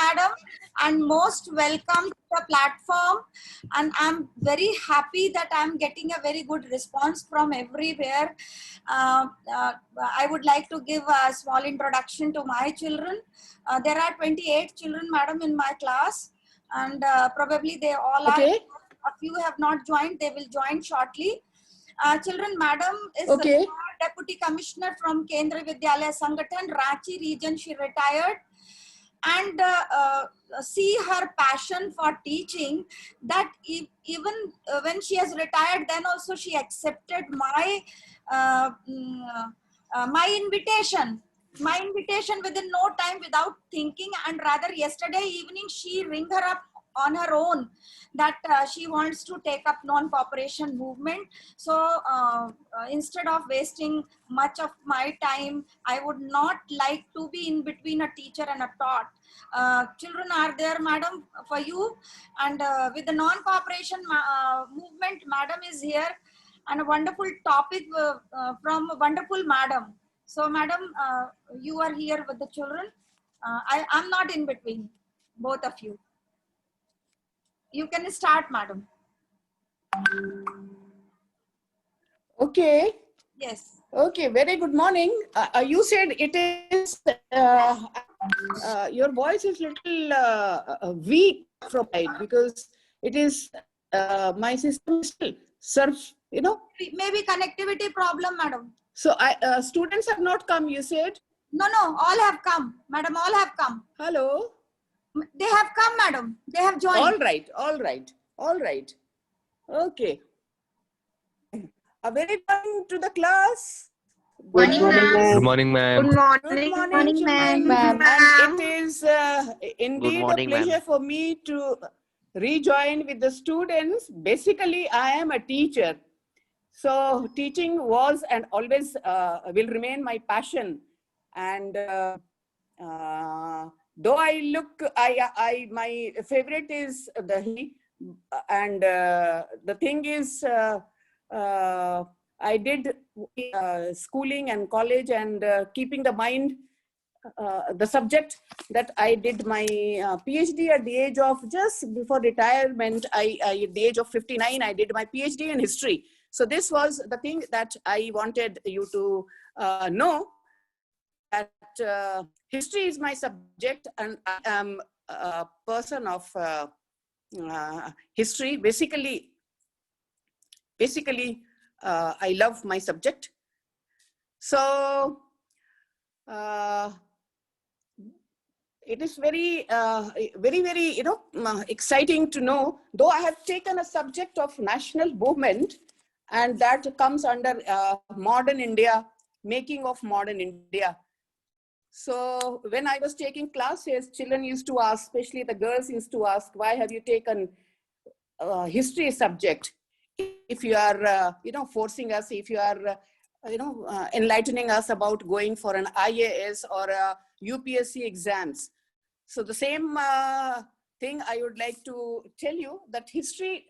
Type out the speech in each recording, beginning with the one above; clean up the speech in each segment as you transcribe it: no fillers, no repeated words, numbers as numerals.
madam, and most welcome to the platform. And I'm very happy that I'm getting a very good response from everywhere. I would like to give a small introduction to my children. There are 28 children, madam, in my class, and probably they all are. A few have not joined, they will join shortly. Children, madam is the deputy commissioner from Kendra Vidyalaya Sangathan, Ranchi region. She retired, and see her passion for teaching, that even when she has retired, then also she accepted my my invitation within no time, without thinking. And rather, yesterday evening she ring her up on her own that she wants to take up non-cooperation movement. So instead of wasting much of my time, I would not like to be in between a teacher and a taught. Children are there, madam, for you. And with the non-cooperation movement, madam is here, and a wonderful topic from a wonderful madam. So madam, you are here with the children. I'm not in between both of you. You can start, madam. Okay. Yes. Okay, very good morning. You said it is, your voice is little weak from side, because it is, my system still serves, you know. Maybe connectivity problem, madam. So students have not come, you said? No, all have come, madam, all have come. Hello? They have come, madam. They have joined. All right. Okay. A very welcome to the class. Good morning, ma'am. Good morning, ma'am. And it is indeed a pleasure for me to rejoin with the students. Basically, I am a teacher. So teaching was and always will remain my passion. And though my favorite is the Hindi, and the thing is, I did schooling and college, and keeping the mind the subject, that I did my PhD at the age of just before retirement. At the age of 59, I did my PhD in history. So this was the thing that I wanted you to know, that history is my subject, and I am a person of history. Basically, I love my subject. So it is very, very, exciting to know, though I have taken a subject of national movement, and that comes under modern India, making of modern India. So when I was taking classes, children used to ask, especially the girls used to ask, why have you taken history subject? If you are, forcing us, if you are, enlightening us about going for an IAS or a UPSC exams. So the same thing I would like to tell you, that history,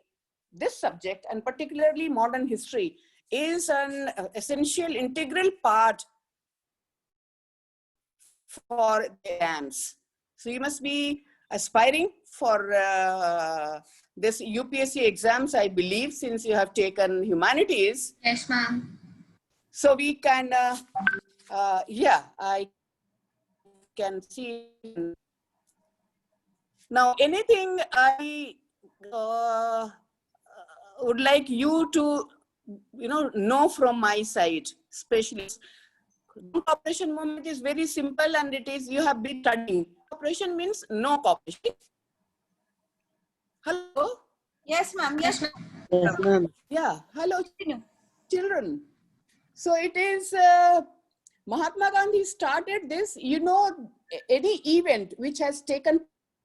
this subject, and particularly modern history, is an essential, integral part for exams. So you must be aspiring for this UPSC exams, I believe, since you have taken humanities. Yes, ma'am. So we can, yeah, I can see. Now, anything I would like you to, know from my side, especially. Non-cooperation movement is very simple, and it is, you have been studying. Cooperation means no cooperation. Hello? Yes, ma'am. Yes, ma'am. Yeah. Hello, children. So it is, Mahatma Gandhi started this, any event which has taken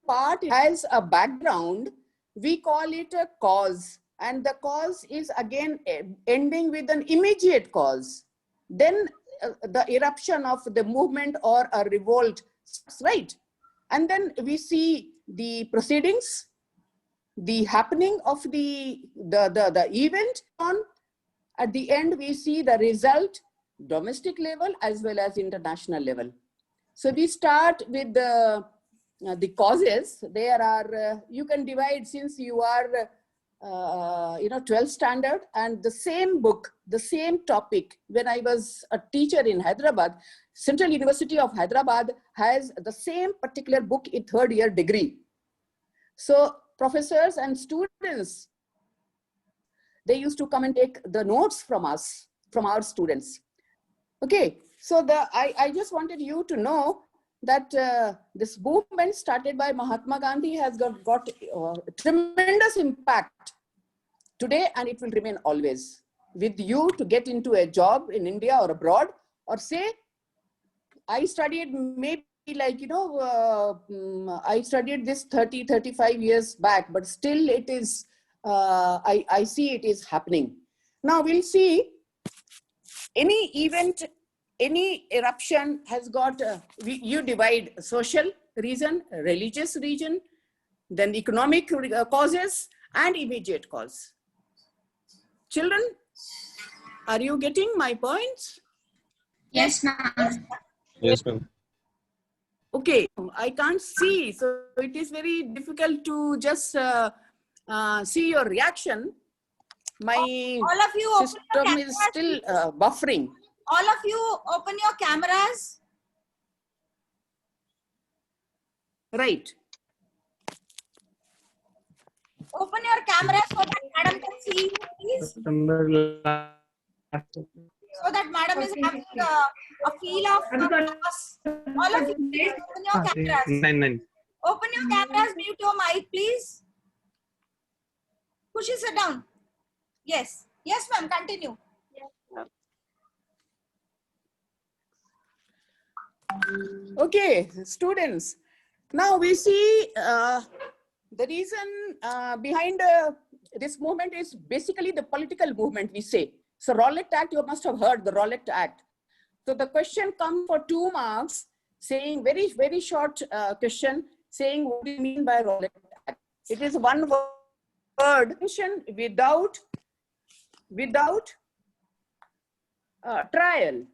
part has a background, we call it a cause. And the cause is again ending with an immediate cause. Then the eruption of the movement or a revolt, right? And then we see the proceedings, the happening of the event. At the end, we see the result, domestic level as well as international level. So we start with the the causes, there are, you can divide, since you are, 12th standard, and the same book, the same topic. When I was a teacher in Hyderabad, Central University of Hyderabad has the same particular book in third year degree. So professors and students, they used to come and take the notes from us, from our students. Okay, so I just wanted you to know that this movement started by Mahatma Gandhi has got tremendous impact today, and it will remain always with you to get into a job in India or abroad, or say, I studied maybe like, I studied this 30, 35 years back, but still it is, I see it is happening. Now we'll see any event, any eruption has got, you divide social reason, religious reason, then economic causes, and immediate cause. Children, are you getting my points? Yes, ma'am. Yes, ma'am. Okay, I can't see, so it is very difficult to just see your reaction. My All of you open your system is cameras, still please. buffering. All of you open your cameras. Right. Open your cameras so that madam can see you, please. So that madam is having a feel of us. All of you, please open your cameras. 9. Open your cameras, mute your mic, please. Kushi, sit down. Yes. Yes, ma'am, continue. Okay, students. Now we see the reason behind this movement is basically the political movement, we say. So Rowlatt Act, you must have heard the Rowlatt Act. So the question comes for 2 marks, saying very, very short question, saying what do you mean by Rowlatt Act? It is one word mentioned without trial.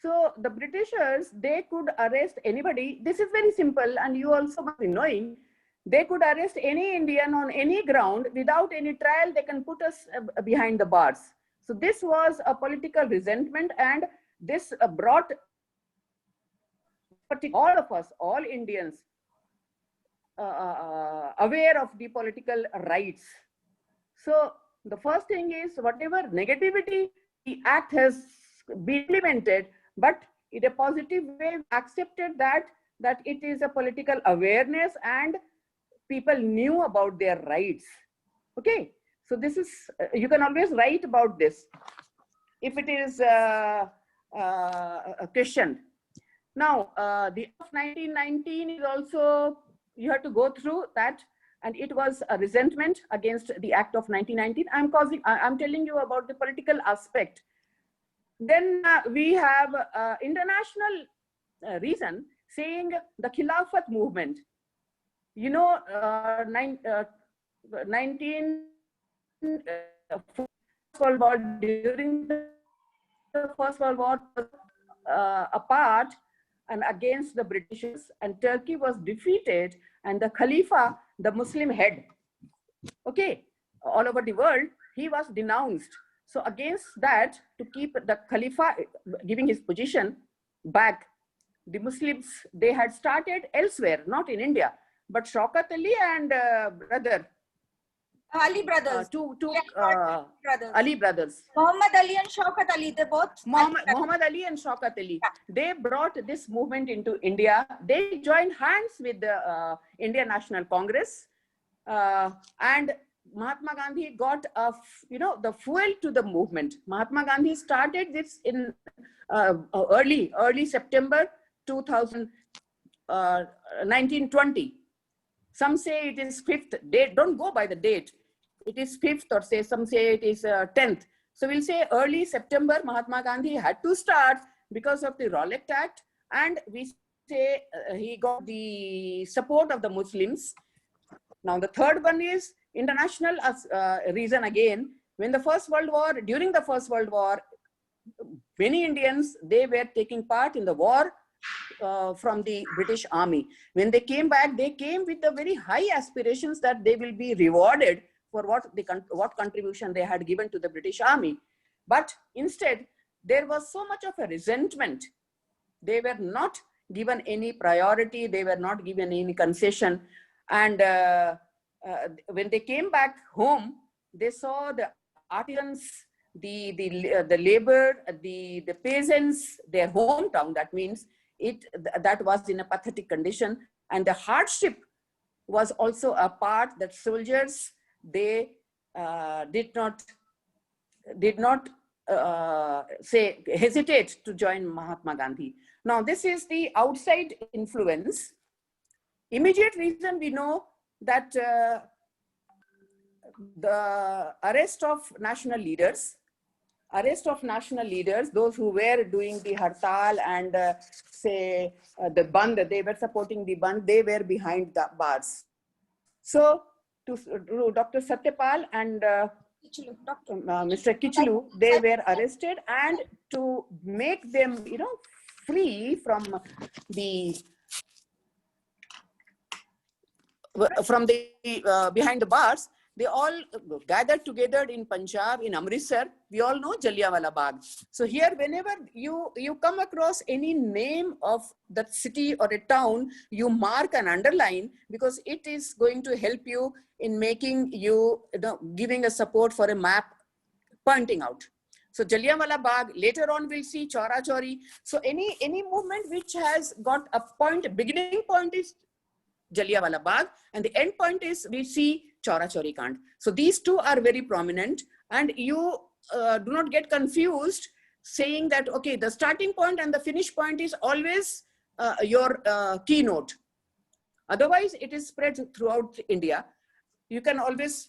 So the Britishers, they could arrest anybody. This is very simple, and you also must be knowing. They could arrest any Indian on any ground without any trial. They can put us behind the bars. So this was a political resentment, and this brought all of us, all Indians, aware of the political rights. So the first thing is, whatever negativity the act has been implemented, but in a positive way accepted that it is a political awareness and people knew about their rights. Okay, so this is, you can always write about this if it is questioned. Now, the of 1919 is also, you have to go through that, and it was a resentment against the Act of 1919. I'm telling you about the political aspect. Then we have international reason, saying the Khilafat movement. You know, 19 First World War, during the First World War, apart and against the Britishers, and Turkey was defeated, and the Khalifa, the Muslim head, okay, all over the world, he was denounced. So against that, to keep the Khalifa giving his position back, the Muslims, they had started elsewhere, not in India, but Shaukat Ali and brother, Ali brothers. brothers. Ali brothers. Muhammad Ali and Shaukat Ali, they both. Muhammad Ali and Shaukat Ali. Yeah. They brought this movement into India. They joined hands with the Indian National Congress, and Mahatma Gandhi got the fuel to the movement. Mahatma Gandhi started this in early September 1920. Some say it is 5th date. Don't go by the date. It is 5th, or say some say it is 10th. So we'll say early September, Mahatma Gandhi had to start because of the Rowlatt Act, and we say he got the support of the Muslims. Now the third one is international reason again. When the First World War, during the First World War, many Indians, they were taking part in the war from the British Army. When they came back, they came with the very high aspirations that they will be rewarded for what contribution they had given to the British Army. But instead, there was so much of a resentment. They were not given any priority. They were not given any concession. And when they came back home, they saw the artisans, the labor, the peasants, their hometown. That means that was in a pathetic condition. And the hardship was also a part that soldiers, they did not hesitate to join Mahatma Gandhi. Now, this is the outside influence. Immediate reason, we know that the arrest of national leaders, those who were doing the hartal and the Bandh, they were supporting the Bandh, they were behind the bars. So to Dr. Satyapal and Mr. Kichlu, they were arrested, and to make them, free from the behind the bars, they all gathered together in Punjab, in Amritsar. We all know Jallianwala Bagh. So here, whenever you come across any name of that city or a town, you mark and underline, because it is going to help you in making you, giving a support for a map pointing out. So Jallianwala Bagh, later on we'll see Chaura Chauri. So any movement which has got a point, beginning point is Jallianwala Bagh, and the end point is we see Chaura Chauri Kand. So these two are very prominent, and you do not get confused saying that, okay, the starting point and the finish point is always your keynote. Otherwise, it is spread throughout India. You can always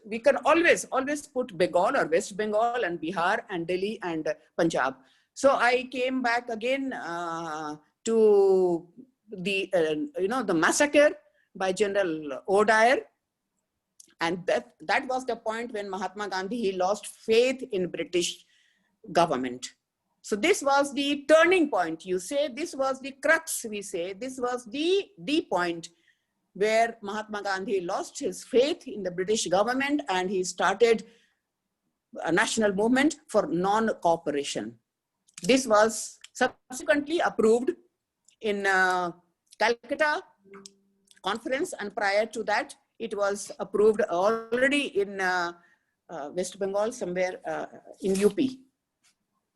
we can always put Bengal or West Bengal and Bihar and Delhi and Punjab. So I came back again to the, the massacre by General O'Dwyer. And that was the point when Mahatma Gandhi, he lost faith in British government. So this was the turning point. You say this was the crux, we say this was the point where Mahatma Gandhi lost his faith in the British government, and he started a national movement for non-cooperation. This was subsequently approved in Calcutta conference, and prior to that, it was approved already in West Bengal, somewhere in UP.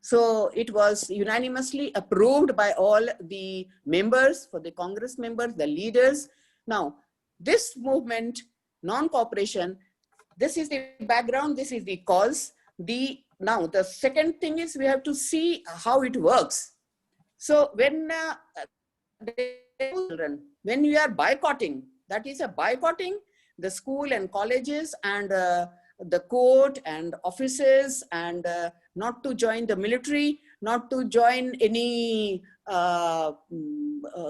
So it was unanimously approved by all the members, for the Congress members, the leaders. Now, this movement, non-cooperation, this is the background, this is the cause. Now, the second thing is we have to see how it works. So when when you are boycotting, that is boycotting the school and colleges and the court and offices, and not to join the military, not to join any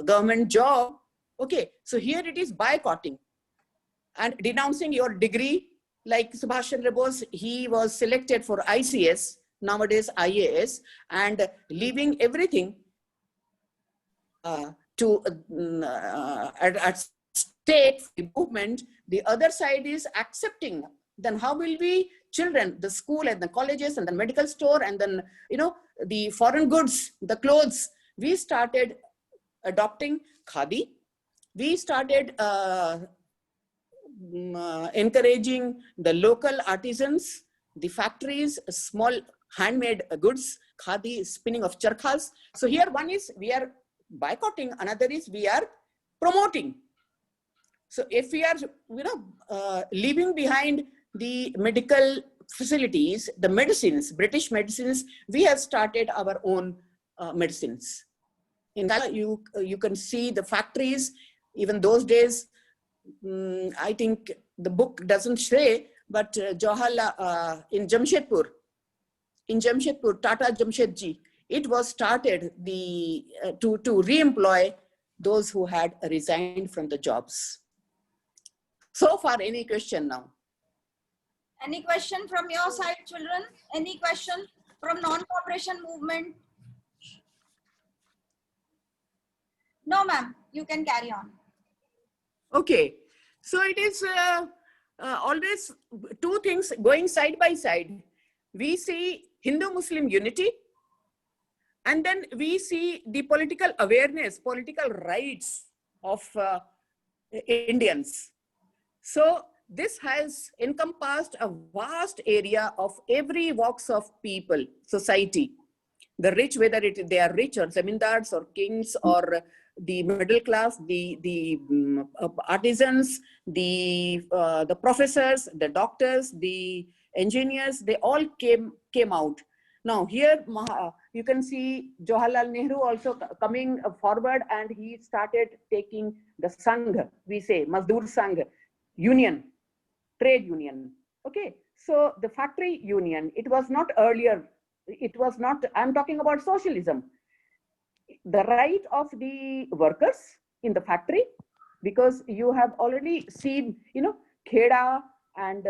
government job. Okay, so here it is boycotting and denouncing your degree. Like Subhash Chandra Bose, he was selected for ICS, nowadays IAS, and leaving everything to at stake the movement. The other side is accepting. Then how will we, children, the school and the colleges and the medical store, and then the foreign goods, the clothes, we started adopting khadi. We started encouraging the local artisans, the factories, small handmade goods, khadi, spinning of charkhas. So here one is we are boycotting, another is we are promoting. So if we are, leaving behind the medical facilities, the medicines, British medicines, we have started our own medicines. In Ghana, you can see the factories. Even those days, I think the book doesn't say, but Jawaharlal in Jamshedpur, Tata Jamshedji, it was started to re-employ those who had resigned from the jobs. So far, any question now? Any question from your side, children? Any question from non-cooperation movement? No, ma'am. You can carry on. Okay, so it is always two things going side by side. We see Hindu-Muslim unity, and then we see the political awareness, political rights of Indians. So this has encompassed a vast area of every walks of people, society. The rich, whether they are rich or zamindars or kings or the middle class, the artisans, the professors, the doctors, the engineers, they all came out. Now here you can see Jawaharlal Nehru also coming forward, and he started taking the Sangh, we say Mazdoor Sangh, union, trade union. Okay, so the factory union, it was not earlier, it was not, I'm talking about socialism, the right of the workers in the factory, because you have already seen, you know, Kheda and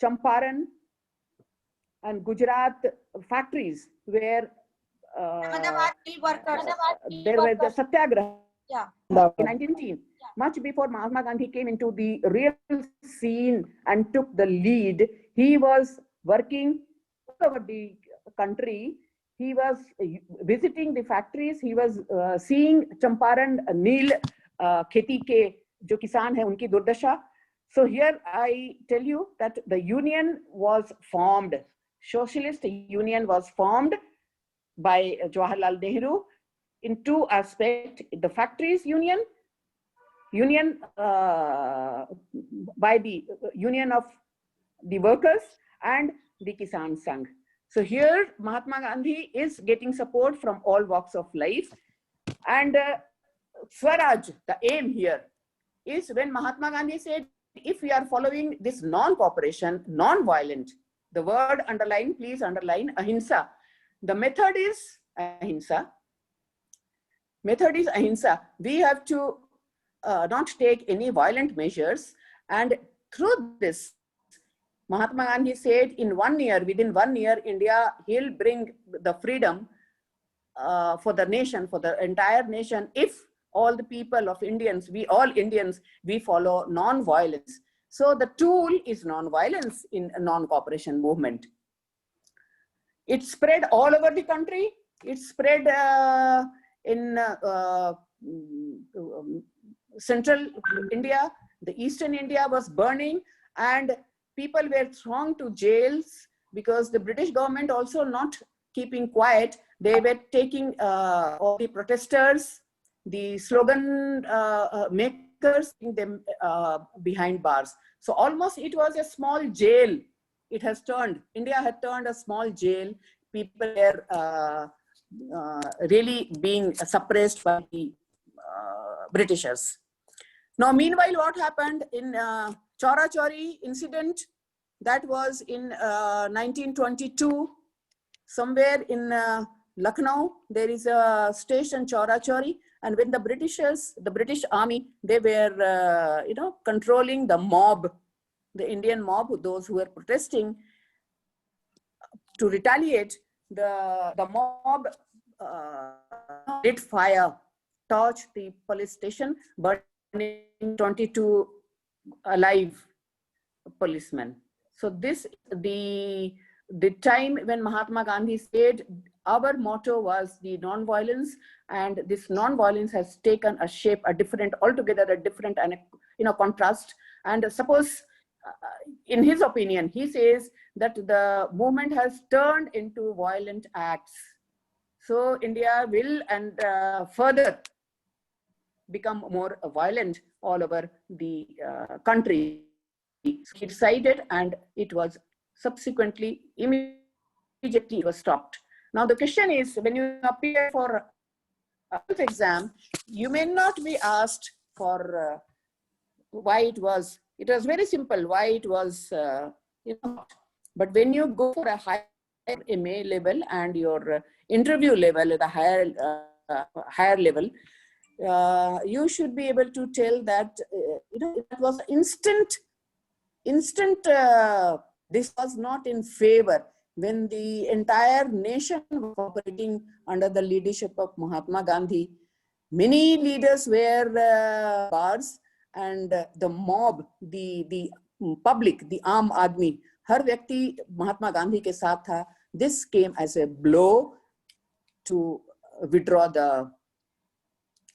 Champaran and Gujarat factories where Ahmedabad mill workers. there were the satyagraha Yeah. in 1910. Much before Mahatma Gandhi came into the real scene and took the lead, he was working all over the country. He was visiting the factories. He was seeing Champaran Neel Kheti ke jo kisan hai unki durdasha. So here I tell you that the union was formed. Socialist union was formed by Jawaharlal Nehru in two aspects: the factories union by the union of the workers, and the Kisan Sangh. So here Mahatma Gandhi is getting support from all walks of life. And Swaraj, the aim here is when Mahatma Gandhi said, if we are following this non-cooperation, non-violent, the word underline, please underline, ahimsa. The method is ahimsa. Method is ahimsa. We have to not take any violent measures. And through this, Mahatma Gandhi said in 1 year, within 1 year, India, he'll bring the freedom for the nation, for the entire nation, if all the people of Indians, all Indians, we follow non-violence. So the tool is non-violence in a non-cooperation movement. It spread all over the country. It spread in central India. The eastern India was burning, and people were thrown to jails because the British government also not keeping quiet. They were taking all the protesters, the slogan makers, them behind bars. So almost it was a small jail. It has turned, India had turned a small jail. People were really being suppressed by the Britishers. Now, meanwhile, what happened in Chaura Chauri incident, that was in 1922, somewhere in Lucknow, there is a station, Chaura Chauri, and when the Britishers, the British army, they were, controlling the mob, the Indian mob, those who were protesting, to retaliate, the mob lit fire, torched the police station, burning 22 alive policemen. So this, the time when Mahatma Gandhi said, our motto was the non-violence, and this non-violence has taken a shape, a different, altogether a different, and contrast. And suppose, in his opinion, he says that the movement has turned into violent acts. So India will and further become more violent all over the country. He decided, and it was subsequently, immediately it was stopped. Now the question is, when you appear for a health exam, you may not be asked for why it was very simple, why it was, but when you go for a higher MA level and your interview level at a higher level, you should be able to tell that, it was instant, this was not in favor. When the entire nation was operating under the leadership of Mahatma Gandhi, Many leaders were bars, and the mob, the public, the आम आदमी, हर व्यक्ति महात्मा गांधी के साथ था. This came as a blow to withdraw the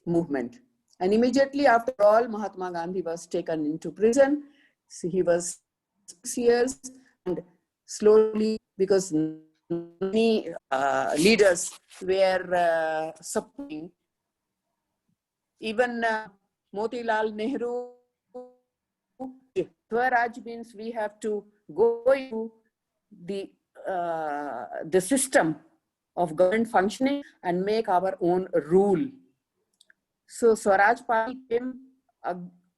movement. And immediately after all, Mahatma Gandhi was taken into prison. So he was 6 years, and slowly, because many leaders were supporting, even Motilal Nehru. Swaraj means we have to go into the system of government functioning and make our own rule. So Swaraj Party came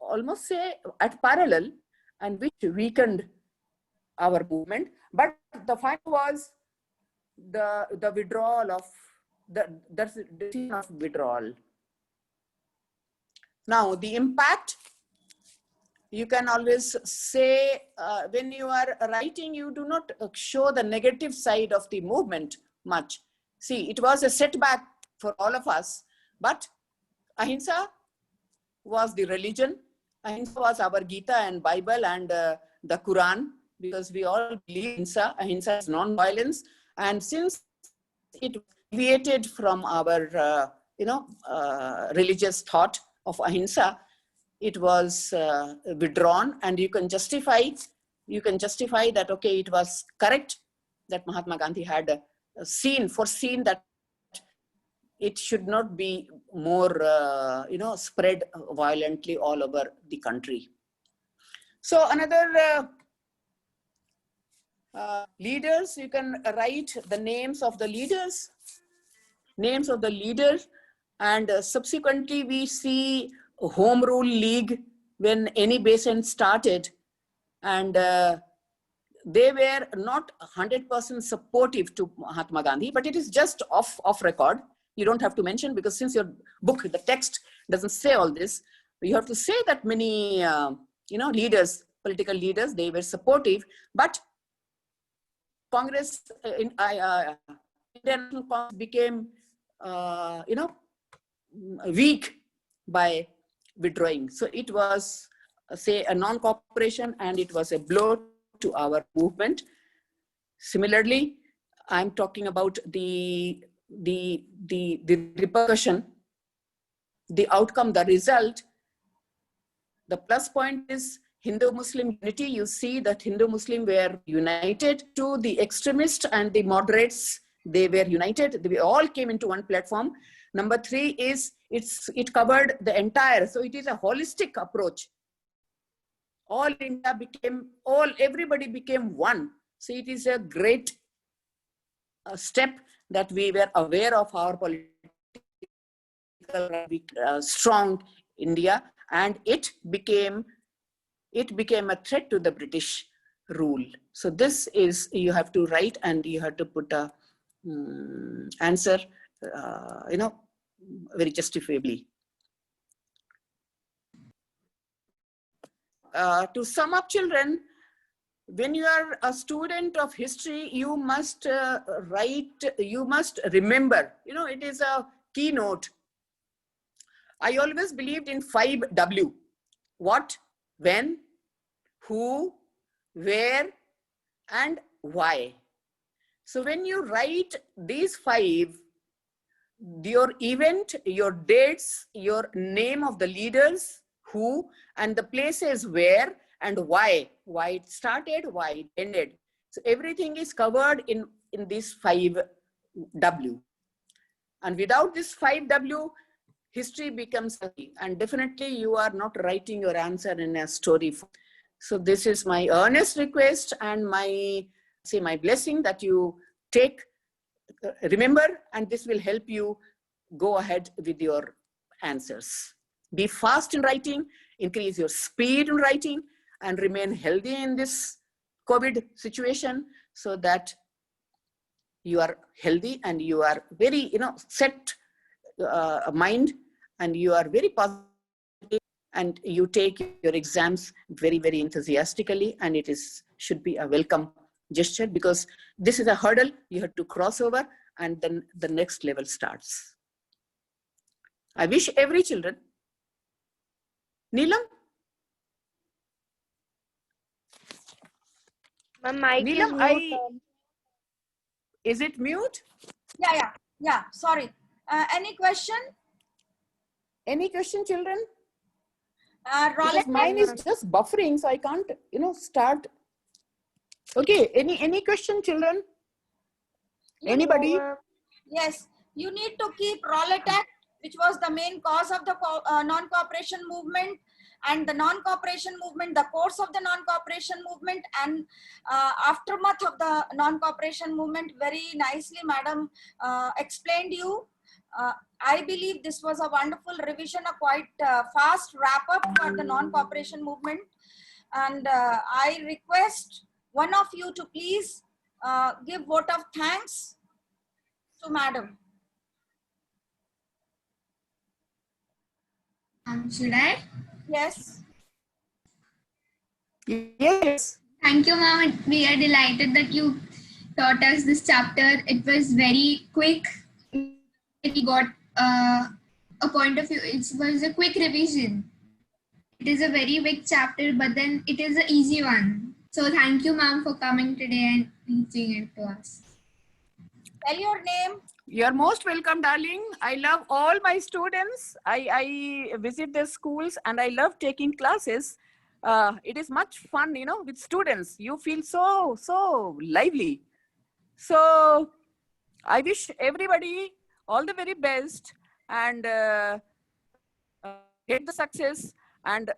almost say at parallel, and which weakened our movement. But the final was the withdrawal of the decision of withdrawal. Now the impact, you can always say when you are writing, you do not show the negative side of the movement much. See, it was a setback for all of us, but Ahimsa was the religion. Ahimsa was our Gita and Bible and the Quran, because we all believe in Ahimsa. Ahimsa is non-violence. And since it deviated from our, religious thought of Ahimsa, it was withdrawn, and you can justify that, okay, it was correct that Mahatma Gandhi had foreseen that it should not be more, spread violently all over the country. So another leaders, you can write the names of the leaders, and subsequently we see Home Rule League when Annie Besant started, and they were not 100% supportive to Mahatma Gandhi, but it is just off record. You don't have to mention, because since your book, the text doesn't say all this, you have to say that many, leaders, political leaders, they were supportive, but Congress, Indian Congress became, weak by withdrawing. So it was, say, a non-cooperation, and it was a blow to our movement. Similarly, I'm talking about the repercussion, the outcome, the result. The plus point is Hindu-Muslim unity. You see that Hindu-Muslim were united. To the extremists and the moderates, they were united. They all came into one platform. Number 3 is it covered the entire. So it is a holistic approach. All India everybody became one. So it is a great step that we were aware of our political strong India, and it became a threat to the British rule. So this is, you have to write, and you have to put a answer, very justifiably. To sum up, children, when you are a student of history, you must you must remember, it is a keynote. I always believed in 5W: what, when, who, where, and why. So when you write these 5, your event, your dates, your name of the leaders, who, and the places where and why it started, why it ended. So everything is covered in this 5W. And without this 5W, history becomes, and definitely you are not writing your answer in a story form. So this is my earnest request and my blessing, that you remember, and this will help you go ahead with your answers. Be fast in writing, increase your speed in writing, and remain healthy in this COVID situation, so that you are healthy and you are very, set mind, and you are very positive, and you take your exams very, very enthusiastically, and it should be a welcome gesture, because this is a hurdle you have to cross over, and then the next level starts. I wish every children. Neelam? Ma'am, mic is Neelam, mute. is it mute? Yeah. Sorry. Any question? Any question, children? Roland, Because mine is just buffering, so I can't, start. Okay, any question, children? Anybody? yes, you need to keep Rowlatt Act, which was the main cause of the non-cooperation movement, and the non-cooperation movement, the course of the non-cooperation movement, and aftermath of the non-cooperation movement. Very nicely, madam explained you. I believe this was a wonderful revision, a quite fast wrap up for the non-cooperation movement. And I request one of you to please give vote of thanks to madam. Should I? Yes. Yes. Thank you, ma'am. We are delighted that you taught us this chapter. It was very quick. We got a point of view. It was a quick revision. It is a very big chapter, but then it is an easy one. So thank you, ma'am, for coming today and teaching it to us. Tell your name. You're most welcome, darling. I love all my students. I visit their schools and I love taking classes. It is much fun, with students. You feel so lively. So I wish everybody all the very best and get the success, and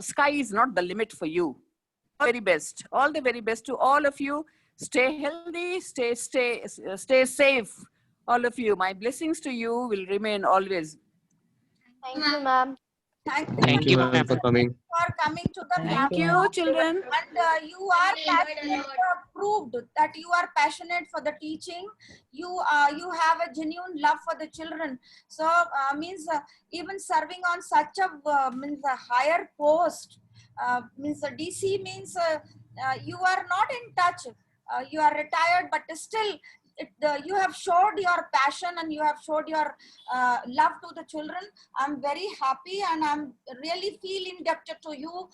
sky is not the limit for you. All the very best to all of you. Stay healthy, stay safe. All of you, my blessings to you will remain always. Thank you, ma'am. Thank Thank you, ma'am, for coming. for coming to the Thank platform. you, children. And you are passionate, proved that you are passionate for the teaching. You have a genuine love for the children. So even serving on such a means a higher post, means a DC means you are not in touch. You are retired, but still you have showed your passion and you have showed your love to the children. I'm very happy and I'm really feel indebted to you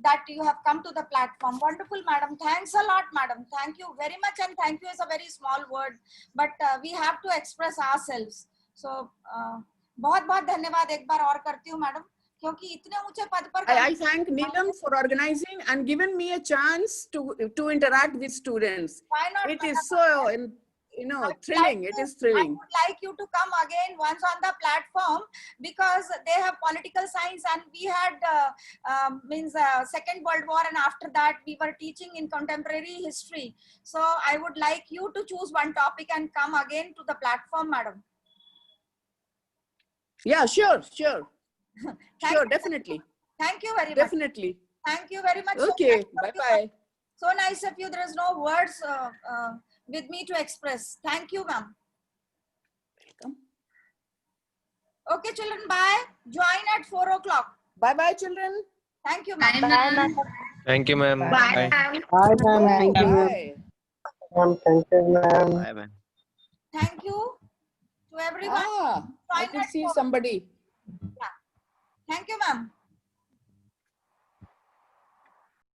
that you have come to the platform. Wonderful, madam. Thanks a lot, madam. Thank you very much. And thank you is a very small word, but we have to express ourselves. So बहुत बहुत धन्यवाद एक बार और करती हूँ madam, क्योंकि इतने ऊंचे पद पर I thank Neelam for organizing and giving me a chance to interact with students. Why not? It is so, thrilling. It is thrilling. I would like you to come again once on the platform, because they have political science and we had Second World War, and after that we were teaching in contemporary history. So I would like you to choose one topic and come again to the platform, madam. Yeah, sure. Sure, Definitely. Thank you very much. Definitely. Thank you very much. Okay, bye-bye. So nice of you. There is no words with me to express. Thank you, ma'am. Welcome. Okay, children, bye. Join at 4 o'clock. Bye-bye, children. Thank you, Bye, ma'am. ma'am. Thank you, ma'am. Bye, ma'am. Bye, ma'am. Thank you, ma'am. Bye. Thank you, ma'am. Bye, ma'am. Thank you to everyone. I could see somebody. Thank you, ma'am.